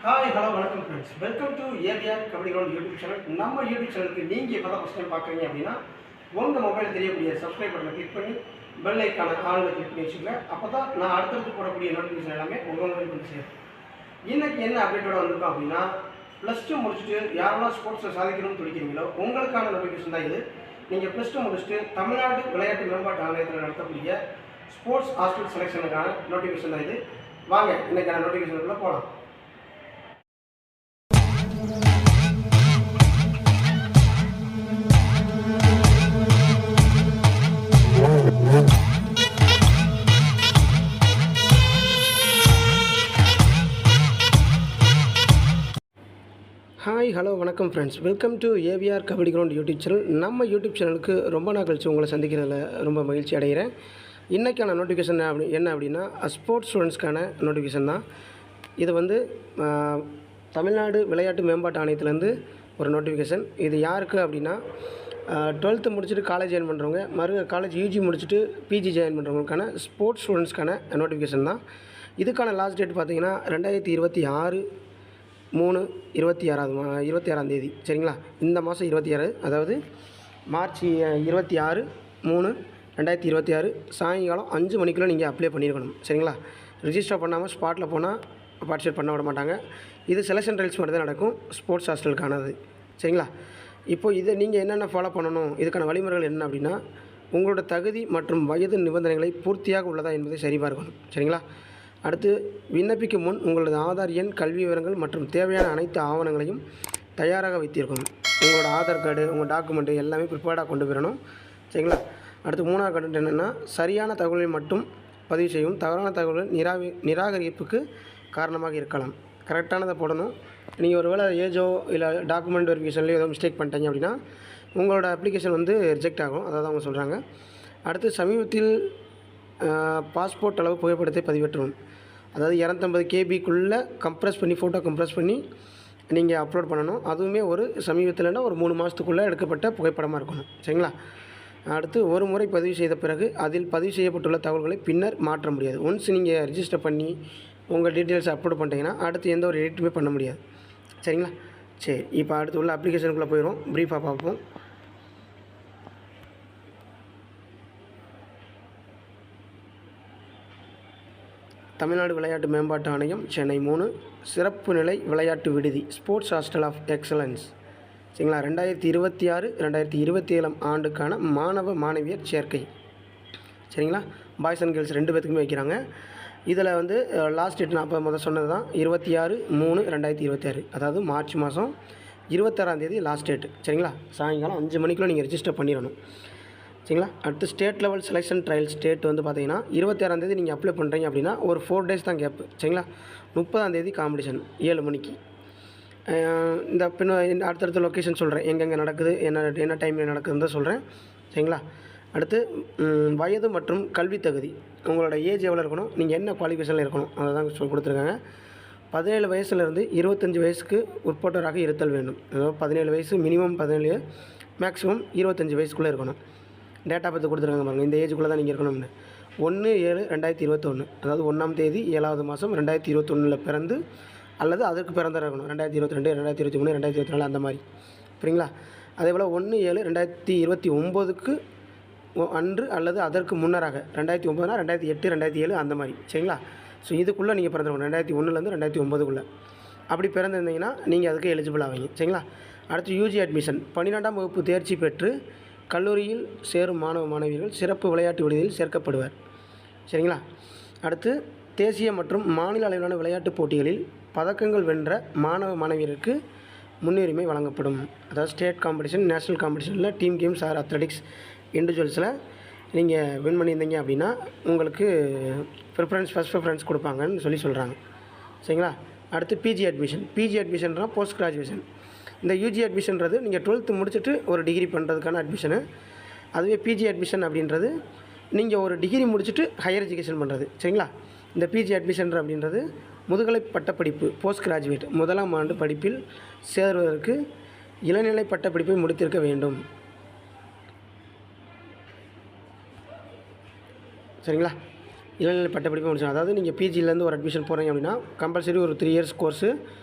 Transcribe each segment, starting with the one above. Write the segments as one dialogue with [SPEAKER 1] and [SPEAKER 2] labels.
[SPEAKER 1] Hi hello வணக்கம் friends, welcome to AVR kabaddi ground YouTube channel. நம்ம YouTube சேனலுக்கு நீங்கள் இப்போ தான் ஃபஸ்ட் டைம் பார்க்குறீங்க அப்படின்னா உங்கள் மொபைலில் தெரியக்கூடிய சப்ஸ்கிரைப் பட்டனை கிளிக் பண்ணி பெல் ஐக்கான ஆனில் கிளிக் பண்ணி வச்சுக்கோங்க. அப்போ தான் நான் அடுத்தடுத்து போடக்கூடிய நோட்டிஃபிகேஷன் எல்லாமே உங்கள் மொபைல் வந்து சேரும். இன்றைக்கி என்ன அப்டேட்டோட வந்திருக்கோம் அப்படின்னா, +2 முடிச்சுட்டு யாரெல்லாம் ஸ்போர்ட்ஸில் சாதிக்கணும்னு துடிக்கிறீங்களோ உங்களுக்கான நோட்டிஃபிகேஷன் தான் இது. நீங்கள் +2 முடிச்சுட்டு தமிழ்நாடு விளையாட்டு மேம்பாட்டு ஆணையத்தில் நடத்தக்கூடிய ஸ்போர்ட்ஸ் ஹாஸ்டல் செலெக்ஷனுக்கான நோட்டிஃபிகேஷன் தான் இது. வாங்க இன்றைக்கான நோட்டிஃபிகேஷனுக்குள்ளே போகலாம். ஹாய் ஹலோ வணக்கம் friends, welcome to AVR kabaddi ground YouTube channel. நம்ம யூடியூப் சேனலுக்கு ரொம்ப நாள் கழிச்சு உங்களை சந்திக்கிறதுல ரொம்ப மகிழ்ச்சி அடைகிறேன். இன்றைக்கான நோட்டிஃபிகேஷன் என்ன அப்படின்னா, ஸ்போர்ட்ஸ் ஸ்டூடெண்ட்ஸ்க்கான நோட்டிஃபிகேஷன் தான் இது. தமிழ்நாடு விளையாட்டு மேம்பாட்டு ஆணையத்துலேருந்து ஒரு நோட்டிஃபிகேஷன். இது யாருக்கு அப்படின்னா, 12th முடிச்சுட்டு காலேஜ் ஜாயின் பண்ணுறவங்க, காலேஜ் யூஜி முடிச்சுட்டு பிஜி ஜாயின் பண்ணுறவங்களுக்கான ஸ்போர்ட்ஸ் ஸ்டூடெண்ட்ஸ்க்கான நோட்டிஃபிகேஷன் தான். இதுக்கான லாஸ்ட் டேட் பார்த்திங்கன்னா 2026/3/26 தேதி. சரிங்களா? இந்த மாதம் 26, அதாவது மார்ச் 26/3/2026 சாயங்காலம் 5 மணிக்குள்ளே நீங்கள் அப்ளை பண்ணியிருக்கணும். சரிங்களா? ரிஜிஸ்டர் பண்ணாமல் ஸ்பாட்டில் போனால் பார்ட்டிசிபேட் பண்ண விட மாட்டாங்க. இது செலெக்ஷன் ட்ரையல்ஸ் மட்டும் தான் நடக்கும், ஸ்போர்ட்ஸ் ஹாஸ்டலுக்கானது. சரிங்களா? இப்போ இதை நீங்கள் என்னென்ன ஃபாலோ பண்ணணும், இதுக்கான வழிமுறைகள் என்ன அப்படின்னா, உங்களோட தகுதி மற்றும் வயது நிபந்தனைகளை பூர்த்தியாக உள்ளதா என்பதை சரிபார்க்கணும். சரிங்களா? அடுத்து, விண்ணப்பிக்கும் முன் உங்களது ஆதார் எண், கல்வி விவரங்கள் மற்றும் தேவையான அனைத்து ஆவணங்களையும் தயாராக வைத்திருக்கணும். உங்களோட ஆதார் கார்டு, உங்கள் டாக்குமெண்ட்டு எல்லாமே ப்ரிப்பேர்டாக கொண்டு போயிடணும். சரிங்களா? அடுத்து 3வது கண்டென்ட் என்னென்னா, சரியான தகவலை மட்டும் பதிவு செய்யவும். தவறான தகவல்கள் நிராகரிப்புக்கு காரணமாக இருக்கலாம். கரெக்டானதை போடணும். நீங்கள் ஒரு வேளை ஏஜோ இல்லை டாக்குமெண்ட் வெரிஃபிகேஷன்லேயோ ஏதோ மிஸ்டேக் பண்ணிட்டீங்க அப்படின்னா உங்களோட அப்ளிகேஷன் ரிஜெக்ட் ஆகும். அதாவது அவங்க சொல்கிறாங்க. அடுத்து, சமீபத்தில் பாஸ்போர்ட் அளவு புகைப்படத்தை பதிவேற்றணும். அதாவது 250 KBக்குள்ளே ஃபோட்டோ கம்ப்ரஸ் பண்ணி நீங்கள் அப்லோட் பண்ணணும். அதுவுமே ஒரு சமீபத்தில்னா ஒரு 3 மாதத்துக்குள்ளே எடுக்கப்பட்ட புகைப்படமாக இருக்கணும். சரிங்களா? அடுத்து, ஒரு முறை பதிவு செய்த பிறகு அதில் பதிவு செய்யப்பட்டுள்ள தகவல்களை பின்னர் மாற்ற முடியாது. ஒன்ஸ் நீங்கள் ரிஜிஸ்டர் பண்ணி உங்கள் டீட்டெயில்ஸ் அப்லோட் பண்ணிட்டீங்கன்னா அடுத்து எந்த ஒரு எடிட்டுமே பண்ண முடியாது. சரிங்களா? சரி, இப்போ அடுத்து உள்ள அப்ளிகேஷனுக்குள்ளே போயிடும். ப்ரீஃபாக பார்ப்போம். தமிழ்நாடு விளையாட்டு மேம்பாட்டு ஆணையம், சென்னை 3, சிறப்பு நிலை விளையாட்டு விடுதி, ஸ்போர்ட்ஸ் ஹாஸ்டல் ஆஃப் எக்ஸலன்ஸ். சரிங்களா? 2026-2027 ஆண்டுக்கான மாணவ மாணவியர் சேர்க்கை. சரிங்களா? பாய்ஸ் அண்ட் கேர்ள்ஸ் 2 பேத்துக்குமே வைக்கிறாங்க. இதில் லாஸ்ட் டேட் நான் அப்போ சொன்னது தான் 26/3/2026, அதாவது மார்ச் மாதம் 26ஆம் தேதி லாஸ்ட் டேட்டு. சரிங்களா? சாயங்காலம் 5 மணிக்குள்ளே நீங்கள் ரிஜிஸ்டர் பண்ணிடணும். சரிங்களா? அடுத்து, state level selection trials date பார்த்தீங்கன்னா 26ஆம் தேதி நீங்கள் அப்ளை பண்ணுறீங்க அப்படின்னா ஒரு 4 days தான் கேப்பு. சரிங்களா? 30ஆம் தேதி காம்படிஷன் 7 மணிக்கு. இந்த அடுத்தடுத்த லொக்கேஷன் சொல்கிறேன், எங்கெங்கே நடக்குது, என்ன டைமில் நடக்குதுன்னு தான் சொல்கிறேன். சரிங்களா? அடுத்து, வயது மற்றும் கல்வி தகுதி. உங்களோட ஏஜ் எவ்வளோ இருக்கணும், நீங்கள் என்ன குவாலிஃபிகேஷனில் இருக்கணும் அதை தான் கொடுத்துருக்காங்க. 17 வயசுலேருந்து 25 வயசுக்கு உட்பட்டவராக இருத்தல் வேண்டும். அதாவது 17 வயசு, மினிமம் 17, மேக்ஸிமம் 25 வயசுக்குள்ளே இருக்கணும். டேட்டா பற்றி கொடுத்துருக்காங்க பாருங்கள், இந்த ஏஜுக்குள்ளே தான் நீங்கள் இருக்கணும்னு. 1/7/2021, அதாவது 1ஆம் தேதி 7வது மாதம் 2021 பிறந்து அல்லது அதற்கு பிறந்த இருக்கணும். 2022, 2023, 2024 அந்த மாதிரி. சரிங்களா? அதேபோல் 1/7/2029க்கு அன்று அல்லது அதற்கு முன்னராக 2009, 2008, 2007 அந்த மாதிரி. சரிங்களா? ஸோ இதுக்குள்ளே நீங்கள் பிறந்திருக்கணும். 2001லேருந்து 2009க்குள்ளே அப்படி பிறந்திருந்தீங்கன்னா நீங்கள் அதுக்கு எலிஜிபிள் ஆவீங்க. சரிங்களா? அடுத்து, யூஜி அட்மிஷன். 12ஆம் வகுப்பு தேர்ச்சி பெற்று கல்லூரியில் சேரும் மாணவ மாணவியர்கள் சிறப்பு விளையாட்டு விடுதியில் சேர்க்கப்படுவர். சரிங்களா? அடுத்து, தேசிய மற்றும் மாநில அளவிலான விளையாட்டுப் போட்டிகளில் பதக்கங்கள் வென்ற மாணவ மாணவியருக்கு முன்னுரிமை வழங்கப்படும். அதாவது ஸ்டேட் காம்படிஷன், நேஷ்னல் காம்படிஷனில் டீம் கேம்ஸ் ஆர் அத்லெட்டிக்ஸ் இண்டிவிஜுவல்ஸில் நீங்கள் வின் பண்ணியிருந்தீங்க அப்படின்னா உங்களுக்கு ஃபஸ்ட் ப்ரிஃபரன்ஸ் கொடுப்பாங்கன்னு சொல்கிறாங்க. சரிங்களா? அடுத்து, பிஜி அட்மிஷன்னால் போஸ்ட் கிராஜுவேஷன். இந்த யூஜி அட்மிஷன்றது நீங்கள் 12th முடிச்சுட்டு ஒரு டிகிரி பண்ணுறதுக்கான அட்மிஷனு. அதுவே பிஜி அட்மிஷன் அப்படின்றது நீங்கள் ஒரு டிகிரி முடிச்சுட்டு ஹையர் எஜுகேஷன் பண்ணுறது. சரிங்களா? இந்த பிஜி அட்மிஷன் அப்படின்றது முதுகலை பட்டப்படிப்பு, போஸ்ட் கிராஜுவேட் 1ஆம் ஆண்டு படிப்பில் சேருவதற்கு இளநிலை பட்டப்படிப்பை முடித்திருக்க வேண்டும். சரிங்களா? இளநிலை பட்டப்படிப்பு முடிச்சோம். அதாவது நீங்கள் பிஜிலேருந்து ஒரு அட்மிஷன் போகிறீங்க அப்படின்னா கம்பல்சரி ஒரு 3 இயர்ஸ் கோர்ஸு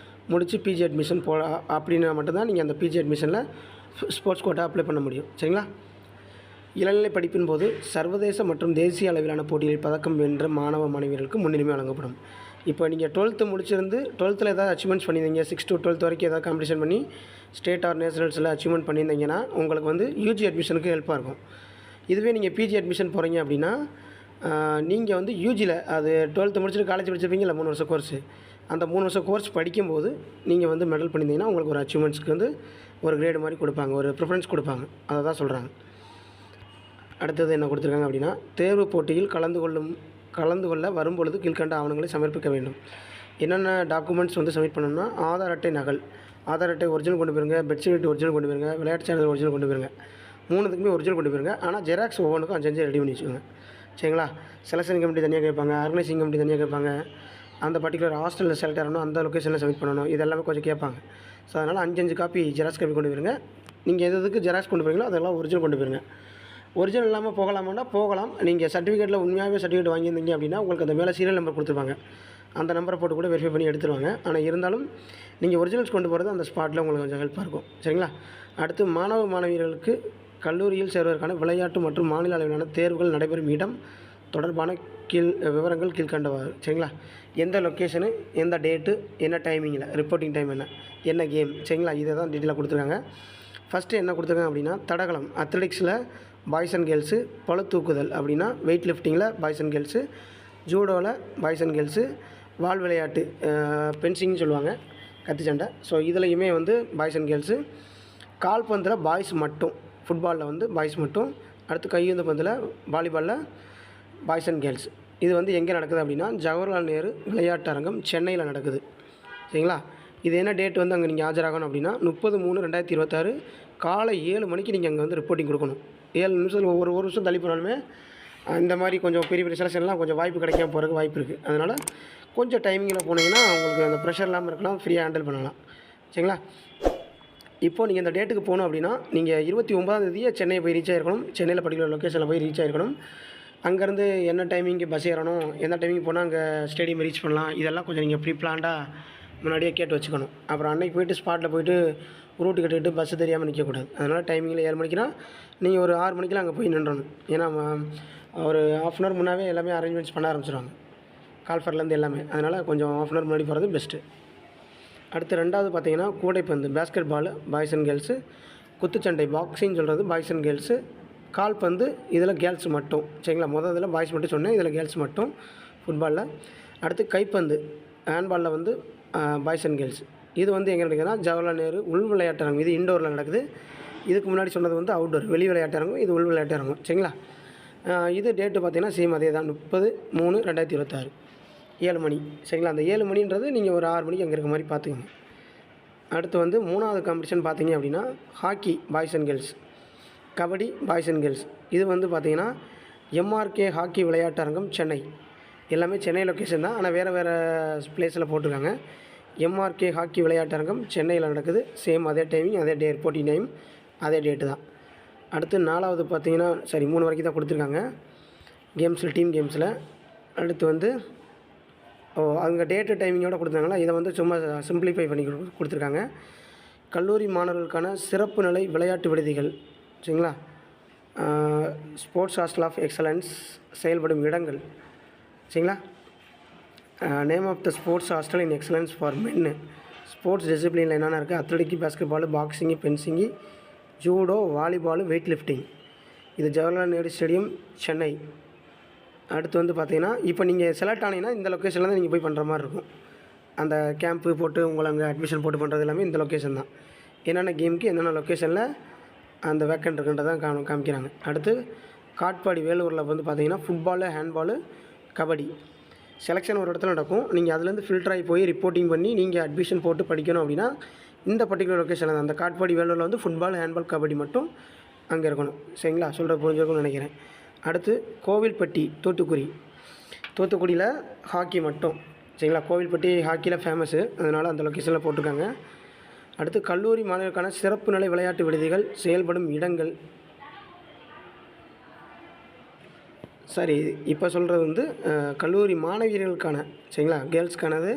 [SPEAKER 1] முடித்து பிஜி அட்மிஷன் அப்படின்னா மட்டும்தான் நீங்கள் அந்த பிஜி அட்மிஷனில் ஸ்போர்ட்ஸ் கோட்டா அப்ளை பண்ண முடியும். சரிங்களா? இளநிலை படிப்பின் போது சர்வதேச மற்றும் தேசிய அளவிலான போட்டிகளில் பதக்கம் வென்ற மாணவ மாணவியர்களுக்கு முன்னுரிமை வழங்கப்படும். இப்போ நீங்கள் 12th முடிச்சிருந்து 12th ஏதாவது அச்சீவ்மெண்ட்ஸ் பண்ணியிருந்தீங்க, 6 to 12 வரைக்கும் ஏதாவது காம்படிஷன் பண்ணி ஸ்டேட் ஆர் நேஷனல்ஸில் அச்சீவ்மெண்ட் பண்ணியிருந்தீங்கன்னா உங்களுக்கு வந்து யூஜி அட்மிஷனுக்கு ஹெல்ப்பாக இருக்கும். இதுவே நீங்கள் பிஜி அட்மிஷன் போகிறீங்க அப்படின்னா நீங்கள் வந்து யூஜியில் அது 12th முடிச்சுட்டு காலேஜ் படிச்சிருப்பீங்கல்ல 3 வருஷம் கோர்ஸு, அந்த 3 வருஷம் கோர்ஸ் படிக்கும்போது நீங்கள் வந்து மெடல் பண்ணியிருந்தீங்கன்னா உங்களுக்கு ஒரு அச்சீவ்மெண்ட்ஸ்க்கு வந்து ஒரு கிரேடு மாதிரி கொடுப்பாங்க, ஒரு ப்ரிஃபரன்ஸ் கொடுப்பாங்க. அதை தான் சொல்கிறாங்க. அடுத்தது என்ன கொடுத்துருக்காங்க அப்படின்னா, தேர்வு போட்டியில் கலந்து கொள்ள வரும்பொழுது கீழ்கண்ட ஆவணங்களை சமர்ப்பிக்க வேண்டும். என்னென்ன டாக்குமெண்ட்ஸ் வந்து சப்மிட் பண்ணணும்னா, ஆதார் அட்டை நகல், ஆதார் அட்டை ஒரிஜினல் கொண்டு போயிருங்க, பெட்ஷீட் ஒரிஜினல் கொண்டு போயிருங்க, விளையாட்டு சேனல் ஒரிஜினல் கொண்டு போயிருங்க. 3த்துக்குமே ஒரிஜினல் கொண்டு போயிருங்க. ஆனால் ஜெராக்ஸ் ஒவ்வொன்றுக்கும் 5 ரெடி பண்ணி வச்சுக்கோங்க. சரிங்களா? செலெக்ஷன் கமிட்டி தனியாக கேட்பாங்க, ஆர்கனைசிங் கமிட்டி தனியாக கேட்பாங்க, அந்த பர்டிகுலர் ஹாஸ்டலில் செலக்ட் ஆகணும், அந்த லொக்கேஷனில் சப்மிட் பண்ணணும், இதெல்லாமே கொஞ்சம் கேட்பாங்க. ஸோ அதனால் 5 காப்பி ஜெராக்ஸ் காப்பி கொண்டு போயிருங்க. நீங்கள் எதுக்கு ஜெராக்ஸ் கொண்டு போகிறீங்களோ அதெல்லாம் ஒரிஜினல் கொண்டு போயிருங்க. ஒரிஜினல் இல்லாமல் போகலாமான்னா போகலாம். நீங்கள் சர்டிஃபிகேட்டில் உண்மையாகவே சர்டிஃபிகேட் வாங்கியிருந்தீங்க அப்படின்னா உங்களுக்கு அந்த மேலே சீரியல் நம்பர் கொடுத்துருப்பாங்க, அந்த நம்பரை போட்டு கூட வெரிஃபை பண்ணி எடுத்துருவாங்க. ஆனால் இருந்தாலும் நீங்கள் ஒரிஜினல்ஸ் கொண்டு போகிறது அந்த ஸ்பாட்டில் உங்களுக்கு கொஞ்சம் ஹெல்ப்பாக இருக்கும். சரிங்களா? அடுத்து மாணவ மாணவியர்களுக்கு கல்லூரியில் சேர்வதற்கான விளையாட்டு மற்றும் மாநில அளவிலான தேர்வுகள் நடைபெறும் இடம் தொடர்பான விவரங்கள் கீழ்கண்டவாறு. சரிங்களா? எந்த லொக்கேஷனு, எந்த டேட்டு, என்ன டைமிங்கில், ரிப்போர்ட்டிங் டைம் என்ன கேம். சரிங்களா? இதை தான் டீட்டெயிலாக கொடுத்துருக்காங்க. ஃபஸ்ட்டு என்ன கொடுத்துருக்காங்க அப்படின்னா, தடகளம் அத்லெட்டிக்ஸில் பாய்ஸ் அண்ட் கேர்ள்ஸு, பளு தூக்குதல் அப்படின்னா வெயிட் லிஃப்டிங்கில் பாய்ஸ் அண்ட் கேர்ள்ஸு, ஜூடோவில் பாய்ஸ் அண்ட் கேர்ள்ஸு, வாள் விளையாட்டு பென்சிங்னு சொல்லுவாங்க, கத்திச்சண்டை. ஸோ இதுலையுமே வந்து பாய்ஸ் அண்ட் கேர்ள்ஸு. கால்பந்தில் பாய்ஸ் மட்டும், ஃபுட்பாலில் வந்து பாய்ஸ் மட்டும். அடுத்து கையுந்த பந்தில், வாலிபாலில் பாய்ஸ் அண்ட் கேர்ள்ஸ். இது வந்து எங்கே நடக்குது அப்படின்னா ஜவஹர்லால் நேரு விளையாட்டு அரங்கம் சென்னையில் நடக்குது. சரிங்களா? இது என்ன டேட் வந்து அங்கே நீங்கள் ஆஜராகணும் அப்படின்னா 30/3/2026 காலை 7 மணிக்கு நீங்கள் அங்கே வந்து ரிப்போர்ட்டிங் கொடுக்கணும். 7 நிமிஷத்தில் ஒரு நிமிஷம் தள்ளி போனாலுமே இந்த மாதிரி கொஞ்சம் பெரிய பெரிய செலெக்ஷன்லாம் கொஞ்சம் வாய்ப்பு கிடைக்காம போகிறதுக்கு வாய்ப்பு இருக்குது. அதனால் கொஞ்சம் டைமிங்கில் போனீங்கன்னா உங்களுக்கு அந்த ப்ரெஷர் இல்லாமல் இருக்கலாம், ஃப்ரீயாக ஹேண்டில் பண்ணலாம். சரிங்களா? இப்போது நீங்கள் இந்த டேட்டுக்கு போகணும் அப்படின்னா நீங்கள் 29ஆம் தேதியே சென்னை போய் ரீச் ஆகிருக்கணும். சென்னையில் பர்டிகுலர் லொக்கேஷனில் போய் ரீச் ஆகிருக்கணும். அங்கேருந்து என்ன டைமிங்கு பஸ் ஏறணும், எந்த டைமிங் போனால் அங்கே ஸ்டேடியம் ரீச் பண்ணலாம், இதெல்லாம் கொஞ்சம் நீங்கள் ப்ரீ பிளான்டாக முன்னாடியே கேட்டு வச்சுக்கணும். அப்புறம் அன்றைக்கி போய்ட்டு ஸ்பாட்டில் போய்ட்டு ரூட்டு கட்டிட்டு பஸ்ஸு தெரியாமல் நிற்கக்கூடாது. அதனால் டைமிங்கில் 7 மணிக்குனா நீங்கள் ஒரு 6 மணிக்கெலாம் அங்கே போய் நின்றணும். ஏன்னா ஒரு ½ அன் ஹவர் முன்னாவே எல்லாமே அரேஞ்ச்மெண்ட்ஸ் பண்ண ஆரம்பிச்சிடுவாங்க, கால்ஃபர்லேருந்து எல்லாமே. அதனால் கொஞ்சம் ½ அன் ஹவர் முன்னாடி போகிறது பெஸ்ட்டு. அடுத்து 2வது பார்த்தீங்கன்னா கூடைப்பந்து basketball boys and girls, குத்துச்சண்டை பாக்ஸிங் சொல்கிறது பாய்ஸ் அண்ட் கேர்ள்ஸு, கால்பந்து இதில் கேர்ள்ஸ் மட்டும். சரிங்களா? இதில் பாய்ஸ் மட்டும் சொன்னேன், இதில் கேர்ள்ஸ் மட்டும் ஃபுட்பாலில். அடுத்து கைப்பந்து ஹேண்ட்பாலில் வந்து பாய்ஸ் அண்ட் கேர்ள்ஸ். இது வந்து எங்கே நடக்குதுன்னா ஜவஹர்லால் நேரு உள் விளையாட்டரங்கம், இது இண்டோரில் நடக்குது. இதுக்கு முன்னாடி சொன்னது வந்து அவுட்டோர் வெளி விளையாட்டரங்கம், இது உள் விளையாட்டரங்கம். சரிங்களா? இது டேட்டு பார்த்திங்கன்னா சேம் அதே தான், 30/3/2026 7 மணி. சரிங்களா? அந்த 7 மணின்றது நீங்கள் ஒரு 6 மணிக்கு அங்கே இருக்க மாதிரி பார்த்துக்கோங்க. அடுத்து வந்து 3வது காம்படிஷன் பார்த்தீங்க அப்படின்னா hockey boys and girls, kabaddi boys and girls. இது வந்து பார்த்திங்கன்னா எம்ஆர்கே ஹாக்கி விளையாட்டரங்கம் சென்னை. எல்லாமே சென்னை லொக்கேஷன் தான், ஆனால் வேறு பிளேஸில் போட்டிருக்காங்க. எம்ஆர்கே ஹாக்கி விளையாட்டரங்கம் சென்னையில் நடக்குது. சேம் அதே டைமிங், அதே டே ரிப்போர்ட்டிங் டைம், அதே டேட்டு தான். அடுத்து 4வது பார்த்தீங்கன்னா 3 வரைக்கும் தான் கொடுத்துருக்காங்க கேம்ஸில், டீம் கேம்ஸில். அடுத்து வந்து அங்கே டேட்டு டைமிங்கோடு கொடுத்தாங்களா, இதை வந்து சும்மா சிம்பிளிஃபை பண்ணி கொடுத்துருக்காங்க. கல்லூரி மாணவர்களுக்கான சிறப்பு நிலை விளையாட்டு விடுதிகள். சரிங்களா? ஸ்போர்ட்ஸ் ஹாஸ்டல் ஆஃப் எக்ஸலன்ஸ் செயல்படும் இடங்கள். சரிங்களா? Name of the sports hostel in excellence for மென்னு. ஸ்போர்ட்ஸ் டிசிப்ளினில் என்னென்ன இருக்குது, athletic, basket ball, boxing, fencing, judo, volleyball, weight lifting. இது ஜவஹர்லால் நேரு ஸ்டேடியம் சென்னை. அடுத்து வந்து பார்த்தீங்கன்னா இப்போ நீங்கள் செலக்ட் ஆனீங்கன்னா இந்த லொக்கேஷனில் தான் நீங்கள் போய் பண்ணுற மாதிரி இருக்கும். அந்த கேம்ப்பு போட்டு உங்களை அங்கே அட்மிஷன் போட்டு பண்ணுறது எல்லாமே இந்த லொக்கேஷன் தான். என்னென்ன கேமுக்கு என்னென்ன லொக்கேஷனில் அந்த வேக்கண்ட் இருக்குன்றதான் காமிக்கிறாங்க. அடுத்து காட்பாடி வேலூரில் வந்து பார்த்தீங்கன்னா ஃபுட்பாலு, ஹேண்ட்பாலு, கபடி செலெக்ஷன் ஒரு இடத்துல நடக்கும். நீங்கள் அதுலேருந்து ஃபில்டர் ஆகி போய் ரிப்போர்ட்டிங் பண்ணி நீங்கள் அட்மிஷன் போட்டு படிக்கணும் அப்படின்னா இந்த பர்டிகுலர் லொக்கேஷனில் தான். அந்த காட்பாடி வேலூரில் வந்து ஃபுட்பால், ஹேண்ட்பால், கபடி மட்டும் அங்கே இருக்கணும். சரிங்களா? சொல்கிற புரிஞ்சிருக்கும்னு நினைக்கிறேன். அடுத்து கோவில்பட்டி தூத்துக்குடியில் ஹாக்கி மட்டும். சரிங்களா? கோவில்பட்டி ஹாக்கியில் ஃபேமஸ்ஸு, அதனால் அந்த லொக்கேஷனில் போட்டிருக்காங்க. அடுத்து கல்லூரி மாணவர்களுக்கான சிறப்பு நிலை விளையாட்டு விடுதிகள் செயல்படும் இடங்கள். சரி, இப்போ சொல்கிறது வந்து கல்லூரி மாணவியர்களுக்கான, சரிங்களா, கேர்ள்ஸ்க்கானது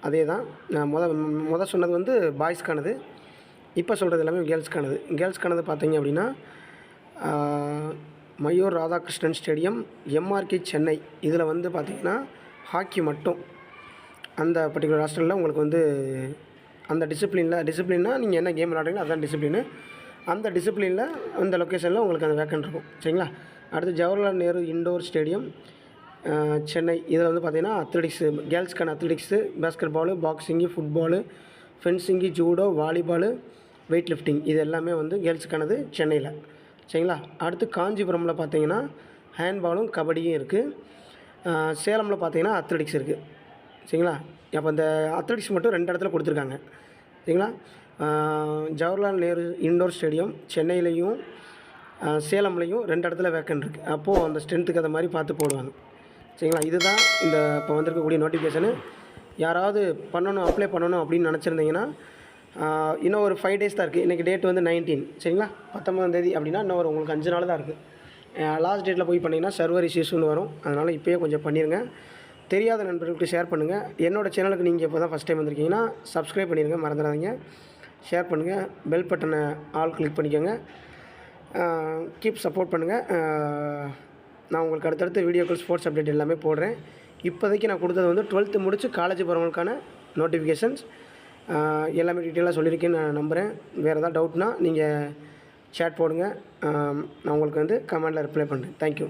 [SPEAKER 1] அதே தான். நான் சொன்னது வந்து பாய்ஸ்க்கானது. இப்போ சொல்கிறது எல்லாமே கேர்ள்ஸ்க்கானது. கேர்ள்ஸ்க்கானது பார்த்தீங்க அப்படின்னா மயூர் ராதாகிருஷ்ணன் ஸ்டேடியம், எம்ஆர்கே சென்னை. இதில் வந்து பார்த்திங்கன்னா ஹாக்கி மட்டும். அந்த பர்டிகுலர் ஹாஸ்டலில் உங்களுக்கு வந்து அந்த டிசிப்ளின்னா நீங்கள் என்ன கேம் விளாட்றீங்களோ அதுதான் டிசிப்ளினு. அந்த டிசிப்ளினில் அந்த லொக்கேஷனில் உங்களுக்கு அந்த வேக்கன்ட் இருக்கும். சரிங்களா? அடுத்து ஜவஹர்லால் நேரு இண்டோர் ஸ்டேடியம், சென்னை. இதில் வந்து பார்த்திங்கன்னா அத்லெட்டிக்ஸு, கேர்ள்ஸ்க்கான athletics, basket ball, boxing, football, fencing, judo, volleyball, weight lifting. இது எல்லாமே வந்து கேர்ள்ஸுக்கானது சென்னையில். சரிங்களா? அடுத்து காஞ்சிபுரமில் பார்த்தீங்கன்னா ஹேண்ட்பாலும் கபடியும் இருக்குது. சேலமில் பார்த்தீங்கன்னா அத்லெட்டிக்ஸ் இருக்குது. சரிங்களா? அப்போ இந்த அத்லெட்டிக்ஸ் மட்டும் 2 இடத்துல கொடுத்துருக்காங்க. சரிங்களா? ஜவஹர்லால் நேரு இண்டோர் ஸ்டேடியம் சென்னையிலையும் சேலம்லேயும் 2 இடத்துல வேக்கன்ட் இருக்குது. அப்போது அந்த ஸ்ட்ரென்த்துக்கு அந்த மாதிரி பார்த்து போடுவாங்க. சரிங்களா? இதுதான் இந்த இப்போ வந்திருக்கக்கூடிய நோட்டிஃபிகேஷனு. யாராவது அப்ளை பண்ணணும் அப்படின்னு நினச்சிருந்தீங்கன்னா இன்னும் ஒரு 5 டேஸ் தான் இருக்குது. இன்றைக்கி டேட் வந்து 19. சரிங்களா? 19ஆம் தேதி அப்படின்னா இன்னும் உங்களுக்கு 5 நாள் தான் இருக்குது. லாஸ்ட் டேட்டில் போய் பண்ணிங்கன்னா சர்வர் இஷ்யூஸ்னு வரும். அதனால் இப்போயே கொஞ்சம் பண்ணிடுங்க. தெரியாத நண்பர்களுக்கு ஷேர் பண்ணுங்கள். என்னோடய சேனலுக்கு நீங்கள் இப்போ தான் ஃபஸ்ட் டைம் வந்திருக்கீங்கன்னா சப்ஸ்கிரைப் பண்ணிடுங்க, மறந்துடாதீங்க. ஷேர் பண்ணுங்கள், பெல் பட்டனை ஆல் கிளிக் பண்ணிக்கோங்க. கீப் சப்போர்ட் பண்ணுங்கள். நான் உங்களுக்கு அடுத்தடுத்த வீடியோக்கள், ஸ்போர்ட்ஸ் அப்டேட் எல்லாமே போடுறேன். இப்போதைக்கு நான் கொடுத்தது வந்து 12th முடித்து காலேஜ் போகிறவங்களுக்கான நோட்டிஃபிகேஷன்ஸ். எல்லாமே டீட்டெயிலாக சொல்லியிருக்கேன்னு நான் நம்புகிறேன். வேறு ஏதாவது டவுட்னால் நீங்கள் சேட் போடுங்க. நான் உங்களுக்கு வந்து கமெண்டில் ரிப்ளை பண்ணுறேன். தேங்க்யூ.